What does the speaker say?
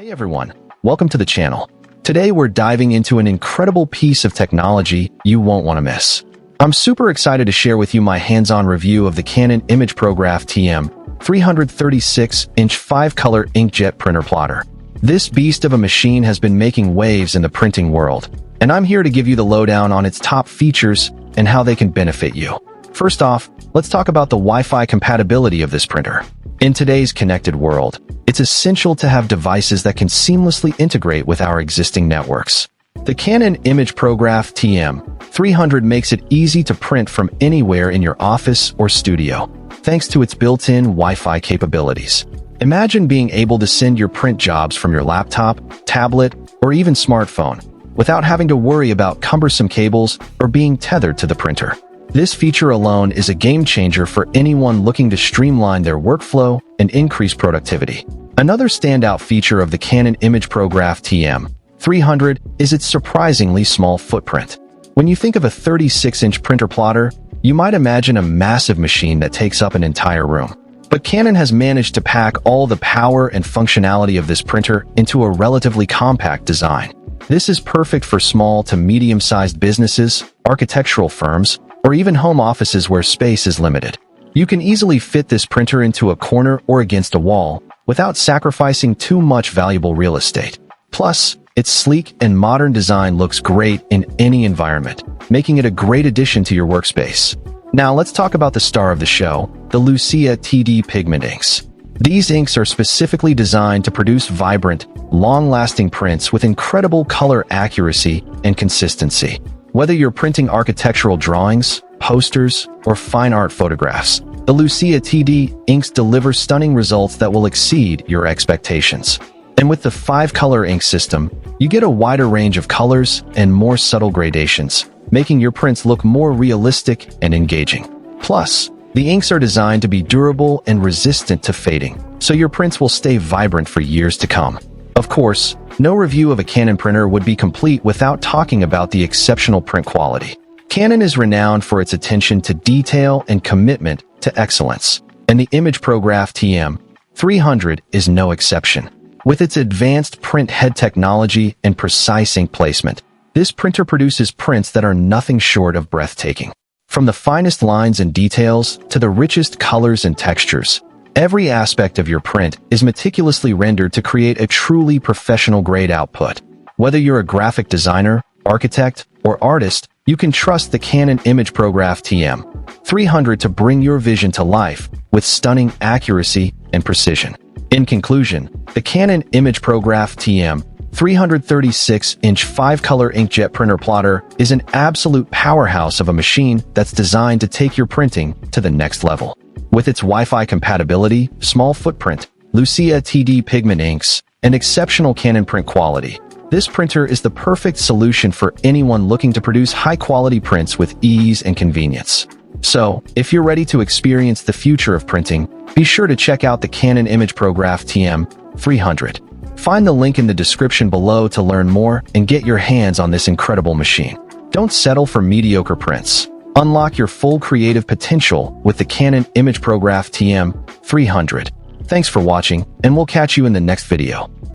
Hey everyone, welcome to the channel. Today we're diving into an incredible piece of technology you won't want to miss. I'm super excited to share with you my hands-on review of the Canon imagePROGRAF TM-300 36-inch 5-color inkjet printer plotter. This beast of a machine has been making waves in the printing world, and I'm here to give you the lowdown on its top features and how they can benefit you. First off, let's talk about the Wi-Fi compatibility of this printer. In today's connected world, it's essential to have devices that can seamlessly integrate with our existing networks. The Canon imagePROGRAF TM-300 makes it easy to print from anywhere in your office or studio, thanks to its built-in Wi-Fi capabilities. Imagine being able to send your print jobs from your laptop, tablet, or even smartphone, without having to worry about cumbersome cables or being tethered to the printer. This feature alone is a game-changer for anyone looking to streamline their workflow and increase productivity. Another standout feature of the Canon imagePROGRAF TM-300 is its surprisingly small footprint. When you think of a 36-inch printer plotter, you might imagine a massive machine that takes up an entire room. But Canon has managed to pack all the power and functionality of this printer into a relatively compact design. This is perfect for small to medium-sized businesses, architectural firms, or even home offices where space is limited. You can easily fit this printer into a corner or against a wall without sacrificing too much valuable real estate. Plus, its sleek and modern design looks great in any environment, making it a great addition to your workspace. Now let's talk about the star of the show, the LUCIA TD pigment inks. These inks are specifically designed to produce vibrant, long-lasting prints with incredible color accuracy and consistency. Whether you're printing architectural drawings, posters, or fine art photographs, the LUCIA TD inks deliver stunning results that will exceed your expectations. And with the 5-color ink system, you get a wider range of colors and more subtle gradations, making your prints look more realistic and engaging. Plus, the inks are designed to be durable and resistant to fading, so your prints will stay vibrant for years to come. Of course, no review of a Canon printer would be complete without talking about the exceptional print quality. Canon is renowned for its attention to detail and commitment to excellence, and the imagePROGRAF TM-300 is no exception. With its advanced print head technology and precise ink placement, this printer produces prints that are nothing short of breathtaking. From the finest lines and details to the richest colors and textures, every aspect of your print is meticulously rendered to create a truly professional-grade output. Whether you're a graphic designer, architect, or artist, you can trust the Canon imagePROGRAF TM-300 to bring your vision to life with stunning accuracy and precision. In conclusion, the Canon imagePROGRAF TM-300 36-inch 5-color inkjet printer plotter is an absolute powerhouse of a machine that's designed to take your printing to the next level. With its Wi-Fi compatibility, small footprint, LUCIA TD pigment inks, and exceptional Canon print quality, this printer is the perfect solution for anyone looking to produce high-quality prints with ease and convenience. So, if you're ready to experience the future of printing, be sure to check out the Canon imagePROGRAF TM-300. Find the link in the description below to learn more and get your hands on this incredible machine. Don't settle for mediocre prints. Unlock your full creative potential with the Canon imagePROGRAF TM-300. Thanks for watching, and we'll catch you in the next video.